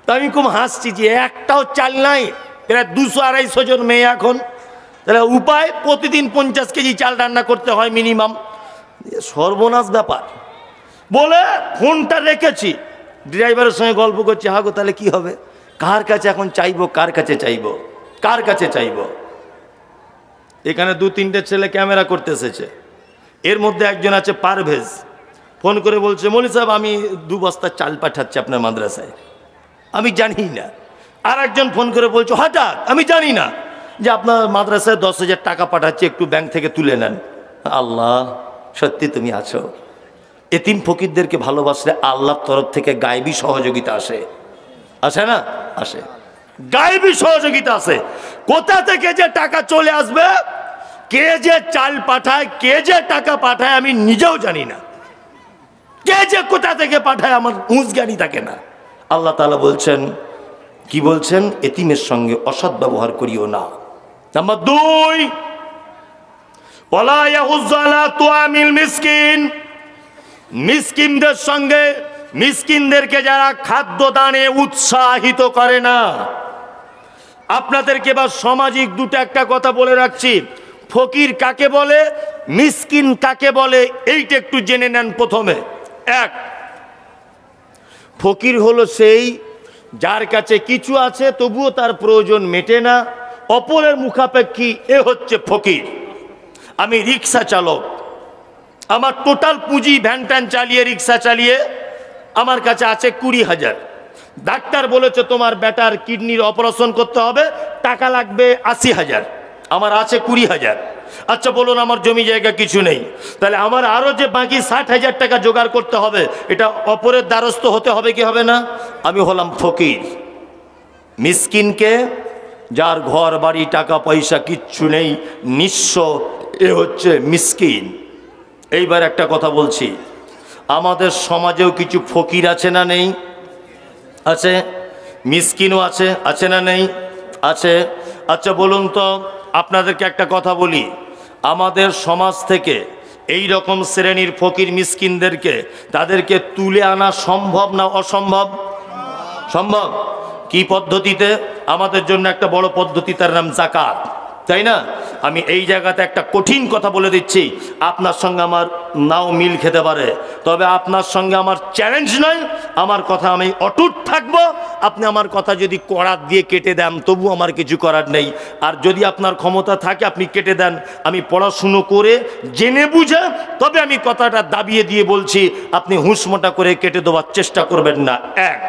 তা আমি খুব হাসছি যে একটাও চাল নাই, প্রায় 200-250 জন মেয়ে এখন, তাহলে উপায় প্রতিদিন 50 কেজি চাল রান্না করতে হয় মিনিমাম। সর্বনাশ ব্যাপার বলে ফোনটা রেখেছি, ড্রাইভারের সঙ্গে গল্প করছি, হাগো তাহলে কি হবে, কার কাছে এখন চাইবো, কার কাছে চাইবো, কার কাছে চাইবো। এখানে 2-3টে ছেলে ক্যামেরা করতে এসেছে, এর মধ্যে একজন আছে পারভেজ, ফোন করে বলছে মৌলী সাহেব আমি 2 বস্তা চাল পাঠাচ্ছি আপনার মাদ্রাসায়। আমি জানি না। আর একজন ফোন করে বলছে হঠাৎ, আমি জানি না, যে আপনার মাদ্রাসায় 10,000 টাকা পাঠাচ্ছি, একটু ব্যাংক থেকে তুলে নেন। আল্লাহ, সত্যি তুমি আছো। এতিম ফকিরদেরকে ভালোবাসলে আল্লাহর তরফ থেকে গায়েবী সহযোগিতা আসে, আসে না? আসে, গায়েবী সহযোগিতা আসে। কোথা থেকে যে টাকা চলে আসবে, কে যে চাল পাঠায়, কে যে টাকা পাঠায়, আমি নিজেও জানি না। কে যে কোথা থেকে পাঠায় আমার হুঁশ জ্ঞানী থাকে না। আল্লাহ তাআলা বলছেন, কি বলছেন? এতিমের সঙ্গে অসৎ ব্যবহার করিও না। নাম্বার 2, ওয়ালা ইয়াহুজ্জু আলা তুআমিল মিসকিন, মিসকিনদের সঙ্গে, মিসকিনদেরকে যারা খাদ্য দানে উৎসাহিত করে না। আপনাদেরকে এবার সামাজিক দুটো একটা কথা বলে রাখছি, ফকির কাকে বলে, মিসকিন কাকে বলে, এইটা একটু জেনে নেন প্রথমে। 1, ফকির হলো সেই যার কাছে কিছু আছে তবুও তার প্রয়োজন মেটে না, অপরের মুখাপেক্ষী, এ হচ্ছে ফকির। আমি রিক্সা চালক, আমার টোটাল পুঁজি ভ্যান ট্যান চালিয়ে রিক্সা চালিয়ে আমার কাছে আছে 20,000। ডাক্তার বলেছে তোমার বেটার কিডনির অপারেশন করতে হবে, টাকা লাগবে 80,000, আমার আছে 20,000। আচ্ছা বলুন, আমার জমি জায়গা কিছু নেই, তাহলে আমার আরো যে বাকি 60,000 টাকা জোগাড় করতে হবে, এটা অপরের দ্বারস্থ হতে হবে কি হবে না? আমি হলাম ফকির। মিসকিনকে, যার ঘর বাড়ি টাকা পয়সা কিচ্ছু নেই, নিঃস্ব, এ হচ্ছে মিসকিন। এইবার একটা কথা বলছি, আমাদের সমাজেও কিছু ফকির আছে না নেই? আছে। মিসকিনও আছে, আছে না নেই? আছে। আচ্ছা বলুন তো, আপনাদেরকে একটা কথা বলি, আমাদের সমাজ থেকে এই রকম শ্রেণীর ফকির মিসকিনদেরকে, তাদেরকে তুলে আনা সম্ভব না অসম্ভব? সম্ভব। কি পদ্ধতিতে? আমাদের জন্য একটা বড় পদ্ধতি, তার নাম যাকাত, তাই না? আমি এই জায়গাতে একটা কঠিন কথা বলে দিচ্ছি, আপনার সঙ্গে আমার নাও মিল খেতে পারে, তবে আপনার সঙ্গে আমার চ্যালেঞ্জ নয়, আমার কথা আমি অটুট থাকবো। আপনি আমার কথা যদি করাত দিয়ে কেটে দেন তবু আমার কিছু করার নেই, আর যদি আপনার ক্ষমতা থাকে আপনি কেটে দেন। আমি পড়াশুনো করে জেনে বুঝে তবে আমি কথাটা দাবিয়ে দিয়ে বলছি, আপনি হুঁশমোটা করে কেটে দেওয়ার চেষ্টা করবেন না। 1,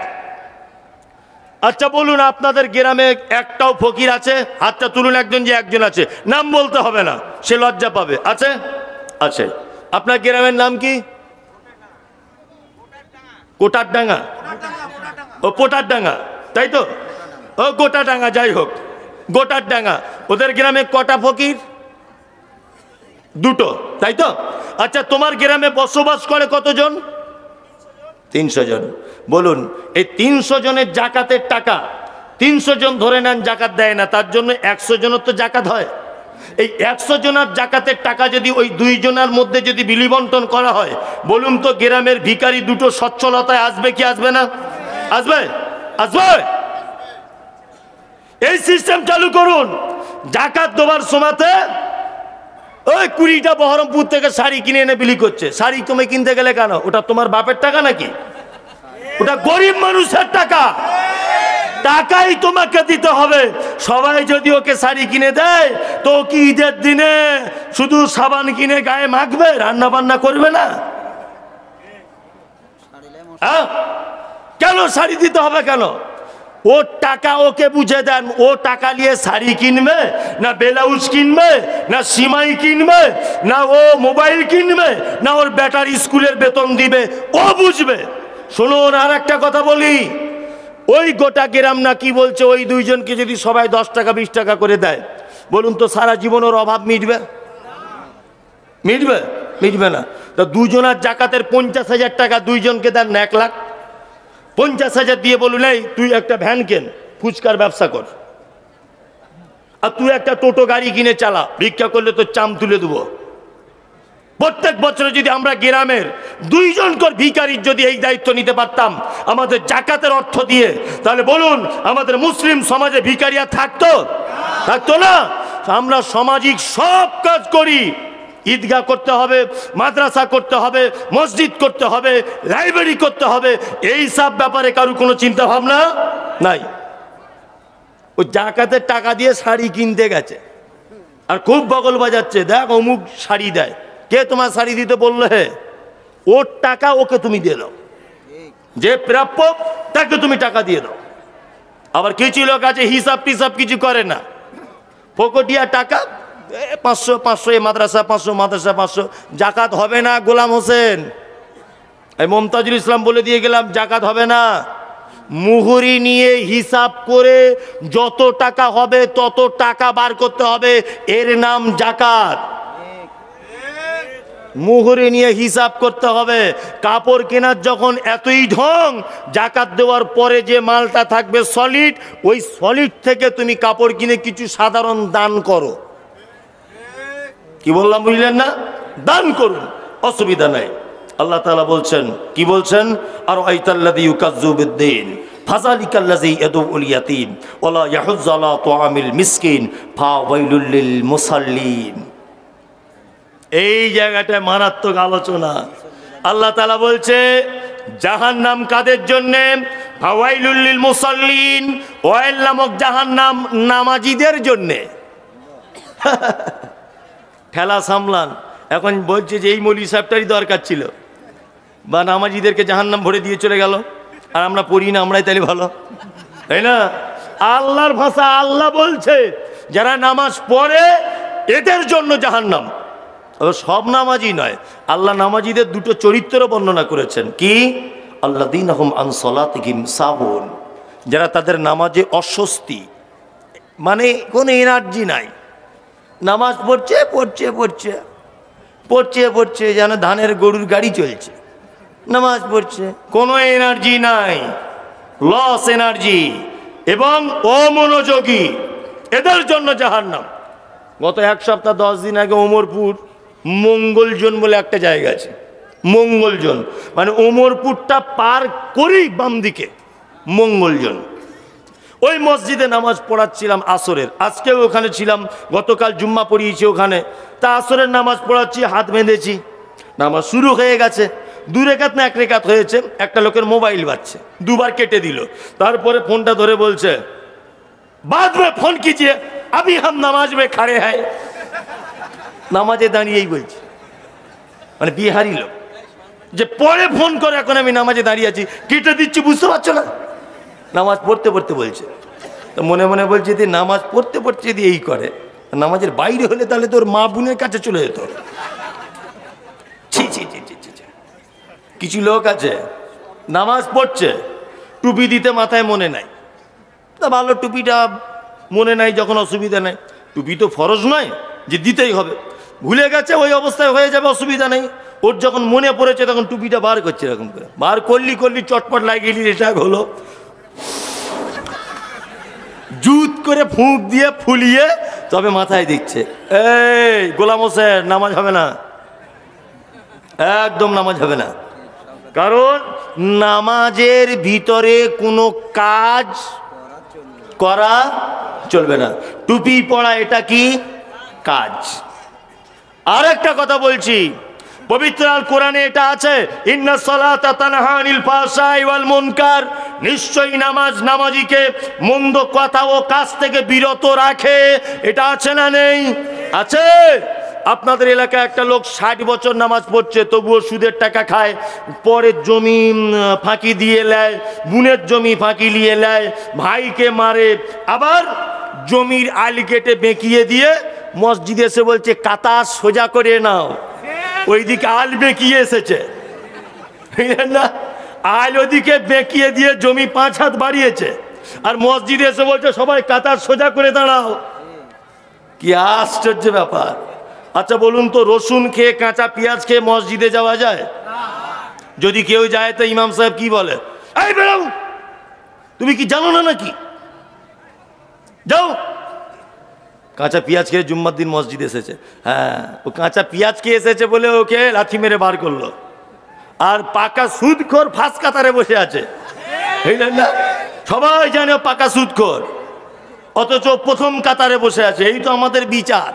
আচ্ছা বলুন, আপনাদের গ্রামে একটাও ফকির আছে? হাতটা তুলুন একজন, যে একজন আছে, নাম বলতে হবে না, সে লজ্জা পাবে। আছে? আছে। আপনার গ্রামের নাম কি? কোটারডাঙ্গা। ও পোটারডাঙ্গা, তাই তো? ও গোটাডাঙ্গা, যাই হোক, গোটারডাঙ্গা। ওদের গ্রামে কটা ফকির? 2টো, তাই তো? আচ্ছা, তোমার গ্রামে বসবাস করে কতজন? 300 জন। বলুন, এই 300 জনের জাকাতের টাকা, 300 জন ধরে নেন জাকাত দেয় না, তার জন্য 100 জনের তো জাকাত হয়। এই 100 জনের জাকাতের টাকা যদি ওই 2 জনের মধ্যে যদি বিলি বন্টন করা হয়, বলুন তো গ্রামের ভিখারি 2টো সচ্ছলতায় আসবে কি আসবে না? আসবে, আসবে। এই সিস্টেম চালু করুন। জাকাত দেওয়ার সময়তে ওই 20টা বহরমপুর থেকে শাড়ি কিনে এনে বিলি করছে। শাড়ি তুমি কিনতে গেলে কেন? ওটা তোমার বাপের টাকা নাকি? ওটা গরিব মানুষের টাকা, টাকাই তোমাকে দিতে হবে। সবাই যদি ওকে শাড়ি কিনে দেয় তো কি ঈদের দিনে শুধু সাবান কিনে গায়ে মাখবে, রান্না বান্না করবে না? কেন শাড়ি দিতে হবে কেন? ওর টাকা ওকে বুঝে দেন, ও টাকা নিয়ে শাড়ি কিনবে না ব্লাউজ কিনবে না সিমাই কিনবে না ও মোবাইল কিনবে না ওর বেটার স্কুলের বেতন দিবে, ও বুঝবে। শুনুন আর একটা কথা বলি, ওই গোটা গ্রাম না কি বলছে, ওই দুইজনকে যদি সবাই 10 টাকা 20 টাকা করে দেয়, বলুন তো সারা জীবন ওর অভাব মিটবে? মিটবে? মিটবে না। তো দুজনের জাকাতের 50,000 টাকা দুইজনকে দেন না 1 লাখ, 50,000 দিয়ে বলুন এই তুই একটা ভ্যান কেন, ফুচকার ব্যবসা কর, আর তুই একটা টোটো গাড়ি কিনে চালা, ভিক্ষা করলে তো চাম তুলে দেবো। প্রত্যেক বছরে যদি আমরা গ্রামের 2 জন করে ভিখারির যদি এই দায়িত্ব নিতে পারতাম আমাদের জাকাতের অর্থ দিয়ে, তাহলে বলুন আমাদের মুসলিম সমাজে ভিখারিয়া থাকতো? থাকতো না। আমরা সামাজিক সব কাজ করি, ঈদগাহ করতে হবে, মাদ্রাসা করতে হবে, মসজিদ করতে হবে, লাইব্রেরি করতে হবে, এই সব ব্যাপারে কারো কোনো চিন্তা ভাবনা নাই। ওই জাকাতের টাকা দিয়ে শাড়ি কিনতে গেছে আর খুব বগল বাজাচ্ছে, দেখ অমুক শাড়ি দেয়। কে তোমার শাড়ি দিতে বললো? হে, ওর টাকা ওকে তুমি দিয়ে দাও, যে প্রাপ্য তাকে তুমি টাকা দিয়ে দাও। আবার কিছু লোক আছে হিসাব টিসাব কিছু করে না, ফকটিয়া টাকা 500 500 এ মাদ্রাসা 500 মাদ্রাসা 500, জাকাত হবে না। গোলাম হোসেন এই মমতাজুল ইসলাম বলে দিয়ে গেলাম জাকাত হবে না। মুহুরি নিয়ে হিসাব করে যত টাকা হবে তত টাকা বার করতে হবে, এর নাম জাকাত। মুহুরি নিয়ে হিসাব করতে হবে। কাপড় কেনার যখন এতই ঢং, জাকাত দেওয়ার পরে যে মালটা থাকবে সলিড, ওই সলিড থেকে তুমি কাপড় কিনে কিছু সাধারণ দান করো। কি বললাম বুঝলেন না? দান করুন, অসুবিধা নাই। আল্লাহ তাআলা বলছেন, কি বলছেন? আর আইতাল্লাযী ইউকাজ্জিবু বিদ্দীন ফাযালিকাল্লাযী ইয়াদউল ইয়াতীম ওয়ালা ইয়াহুজ্জু আলা তুআমিল মিসকিন ফাওয়াইলুল লিল মুসাল্লিন। এই জায়গাটায় মারাত্মক আলোচনা। আল্লাহ তাআলা বলছে জাহান্নাম কাদের জন্যে? ফাওয়াইলুল লিল মুসাল্লিন, ওয়াইল নামক জাহান্নাম নামাজীদের জন্যে। ঠেলা সামলান। এখন বলছে যে এই মৌলভী সাহেবটারই দরকার ছিল, বা নামাজীদেরকে জাহান্নাম ভরে দিয়ে চলে গেল, আর আমরা পড়ি না, আমরাই তাহলে ভালো, তাই না? আল্লাহর ভাষা, আল্লাহ বলছে যারা নামাজ পড়ে এদের জন্য জাহান্নাম। সব নামাজি নয়, আল্লাহ নামাজিদের দুটো চরিত্র বর্ণনা করেছেন। কি? আল্লাযীনাহুম আন সালাতিহিম সাহুন, যারা তাদের নামাজে অস্বস্তি, মানে কোনো এনার্জি নাই, নামাজ পড়ছে পড়ছে পড়ছে পড়ছে পড়ছে যেন ধানের গরুর গাড়ি চলছে, নামাজ পড়ছে, কোনো এনার্জি নাই, লস এনার্জি এবং অমনোযোগী, এদের জন্য জাহান্নাম। গত 1 সপ্তাহ 10 দিন আগে ওমরপুর মঙ্গলজন বলে একটা জায়গা আছে, মঙ্গলজন মানে ওমরপুরটা পার করেই বাম দিকে মঙ্গলজন, ওই মসজিদে নামাজ পড়াচ্ছিলাম আসরের। আজকেও ওখানে ছিলাম, গতকাল জুম্মা পড়িয়েছি ওখানে। তা আসরের নামাজ পড়াচ্ছি, হাত বেঁধেছি, নামাজ শুরু হয়ে গেছে। 2 রেকাত না 1 রেকাত হয়েছে, একটা লোকের মোবাইল বাজছে, 2 বার কেটে দিল। তারপরে ফোনটা ধরে বলছে बाद में फोन कीजिए अभी हम नमाज में खड़े हैं। নামাজে দাঁড়িয়েই বলছে, মানে বিহারি লোক, যে পরে ফোন করে এখন আমি নামাজে দাঁড়িয়ে আছি, কেটে দিচ্ছি, বুঝতে পারছো না? নামাজ পড়তে পড়তে বলছে। তো মনে মনে বলছে যে নামাজ পড়তে পড়তে যদি এই করে, নামাজের বাইরে হলে তাহলে তোর মা বোনের কাছে চলে যেত। ছি ছি ছি ছি ছি। কিছু লোক আছে নামাজ পড়ছে, টুপি দিতে মাথায় মনে নাই, তা ভালো, টুপিটা মনে নাই যখন অসুবিধা নাই, টুপি তো ফরজ নয় যে দিতেই হবে, ভুলে গেছে, ওই অবস্থায় হয়ে যাবে, অসুবিধা নেই। ওর যখন মনে পড়েছে তখন টুপিটা বার করছে, এরকম করে বার করলি চটপট লাগিয়ে এটা হলো, জুত করে ফুঁক দিয়ে ফুলিয়ে তবে মাথায় দিচ্ছে। এই গোলাম হোসেন, নামাজ হবে না, একদম নামাজ হবে না। কারণ নামাজের ভিতরে কোনো কাজ করা চলবে না। টুপি পড়া এটা কি কাজ। আর একটা কথা বলছি, পবিত্র আল কোরআনে এটা আছে, ইন্নাস সালাতা তানহা আনিল ফাহশাই ওয়াল মুনকার, নিশ্চয়ই নামাজ নামাজিকে মন্দ কথা ও কাজ থেকে বিরত রাখে। এটা আছে না নেই? আছে। আপনাদের এলাকায় একটা লোক 60 বছর নামাজ পড়ছে, তবুও সুদের টাকা খায়, পরের জমি ফাঁকি দিয়ে নেয়, বোনের জমি ফাঁকি নিয়ে নেয়, ভাইকে মারে, আবার জমির আল কেটে বেঁকিয়ে দিয়ে মসজিদে এসে বলছে কাতা সোজা করে নাও, ওইদিকে আল বেঁকিয়ে এসেছে, বুঝলেন না? আল ওদিকে বেঁকিয়ে দিয়ে জমি 5 হাত বাড়িয়েছে, আর মসজিদে এসে বলছে সবাই কাতার সোজা করে দাঁড়াও। কি আশ্চর্য ব্যাপার। আচ্ছা বলুন তো, রসুন খেয়ে কাঁচা পেঁয়াজ খেয়ে মসজিদে যাওয়া যায়? যদি কেউ যায় তো ইমাম সাহেব কি বলে, এই বেরো, তুমি কি জানো না নাকি, যাও। কাঁচা পেঁয়াজ খেয়ে জুম্মার দিন মসজিদে এসেছে, হ্যাঁ, ও কাঁচা পেঁয়াজ খেয়ে এসেছে বলে ওকে লাথি মেরে বার করলো, আর পাকা সুদখোর ফাঁস কাতারে বসে আছে, বুঝলেন না? সবাই জানে পাকা সুদখোর, অথচ প্রথম কাতারে বসে আছে। এই তো আমাদের বিচার।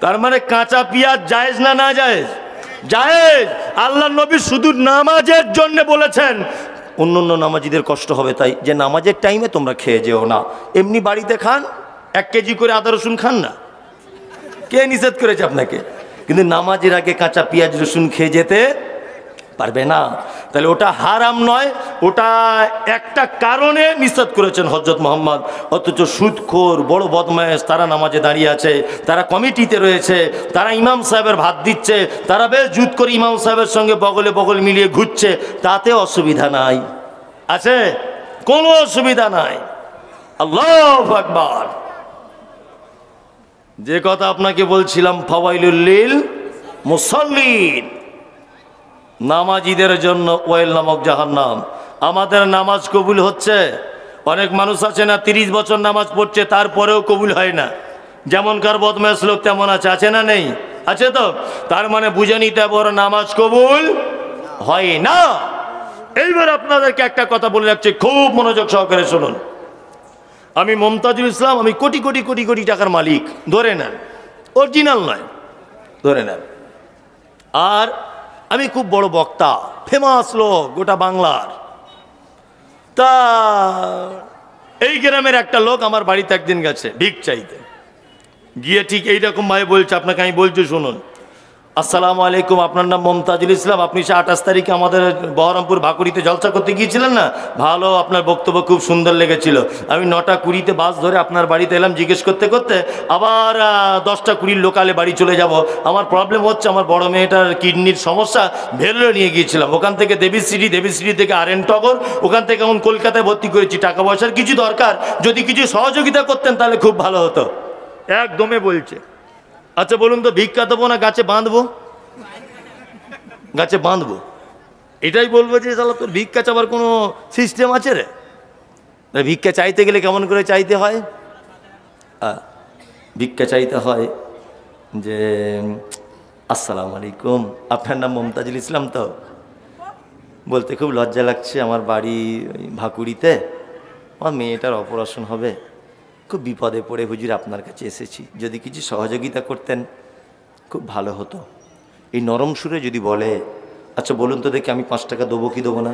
তার মানে কাঁচা পেঁয়াজ জায়েজ না না জায়েজ? জায়েজ। আল্লাহ নবী শুধু নামাজের জন্য বলেছেন, অন্য অন্য নামাজিদের কষ্ট হবে তাই, যে নামাজের টাইমে তোমরা খেয়ে যেও না। এমনি বাড়িতে খান, 1 কেজি করে আদা রসুন খান না, কে নিষেধ করেছে আপনাকে? কিন্তু নামাজের আগে কাঁচা পেঁয়াজ রসুন খেয়ে যেতে পারবে না। তাহলে ওটা হারাম নয়, ওটা একটা কারণে নিষেধ করেছেন হযরত মুহাম্মদ। অথচ সুদখোর বড় বদমায়েশ তারা নামাজে দাঁড়িয়ে আছে, তারা কমিটিতে রয়েছে, তারা ইমাম সাহেবের ভাত দিচ্ছে, তারা বেশ জুত করে ইমাম সাহেবের সঙ্গে বগলে বগল মিলিয়ে ঘুরছে, তাতে অসুবিধা নাই, আছে? কোনো অসুবিধা নাই। আল্লাহু আকবার। যে কথা আপনাকে বলছিলাম, ফাওয়াইলুল লিল মুসাল্লিন, নামাজীদের জন্য ওয়াইল নামক জাহান্নাম। আমাদের নামাজ কবুল হচ্ছে? অনেক মানুষ আছে না 30 বছর নামাজ পড়ছে, তারপরেও কবুল হয় না। যেমনকার বদমাশ লোক তেমন আছে, আছে না নেই? আছে তো। তার মানে বুঝে নিতে বড় নামাজ কবুল হয় না। এইবার আপনাদেরকে একটা কথা বলে রাখছি, খুব মনোযোগ সহকারে শুনুন। আমি মমতাজুল ইসলাম, আমি কোটি কোটি কোটি কোটি টাকার মালিক, ধরে নেন, অরিজিনাল নয়, ধরে নেন। আর আমি খুব বড় বক্তা, ফেমাস লোক গোটা বাংলার। তা এই গ্রামের একটা লোক আমার বাড়িতে একদিন গেছে ভিক চাইতে, গিয়ে ঠিক এইরকম ভাবে বলছে, আপনাকে আমি বলছি শুনুন। আসসালামু আলাইকুম, আপনার নাম মমতাজুল ইসলাম, আপনি সে 28 তারিখে আমাদের বহরমপুর ভাকুরিতে জলসা করতে গিয়েছিলেন না? ভালো, আপনার বক্তব্য খুব সুন্দর লেগেছিল। আমি 9টা 20-তে বাস ধরে আপনার বাড়িতে এলাম, জিজ্ঞেস করতে করতে আবার 10টা 20 লোকালে বাড়ি চলে যাব। আমার প্রবলেম হচ্ছে, আমার বড় মেয়েটার কিডনির সমস্যা, ভেলোরে নিয়ে গিয়েছিলাম, ওখান থেকে দেবীশ্রী থেকে RN টগর, ওখান থেকে এখন কলকাতায় ভর্তি করেছি। টাকা পয়সার কিছু দরকার, যদি কিছু সহযোগিতা করতেন তাহলে খুব ভালো হতো। একদমই বলছে। আচ্ছা বলুন তো, ভিক্ষা দেবো না গাছে বাঁধবো? গাছে বাঁধবো, এটাই বলবো যে শালা তোর ভিক্ষা চাবার কোনো সিস্টেম আছে রে? ভিক্ষা চাইতে গেলে কেমন করে চাইতে হয়? ভিক্ষা চাইতে হয় যে আসসালামু আলাইকুম, আপনার নাম মমতাজুল ইসলাম তো? বলতে খুব লজ্জা লাগছে, আমার বাড়ি ভাকুরিতে, আমার মেয়েটার অপারেশন হবে, খুব বিপদে পড়ে হুজুর আপনার কাছে এসেছি, যদি কিছু সহযোগিতা করতেন খুব ভালো হতো। এই নরম সুরে যদি বলে, আচ্ছা বলুন তো দেখি আমি 5 টাকা দেবো কি দেবো না?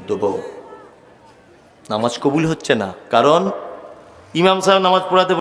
দেবো। নামাজ কবুল হচ্ছে না, কারণ ইমাম সাহেব নামাজ পড়াতে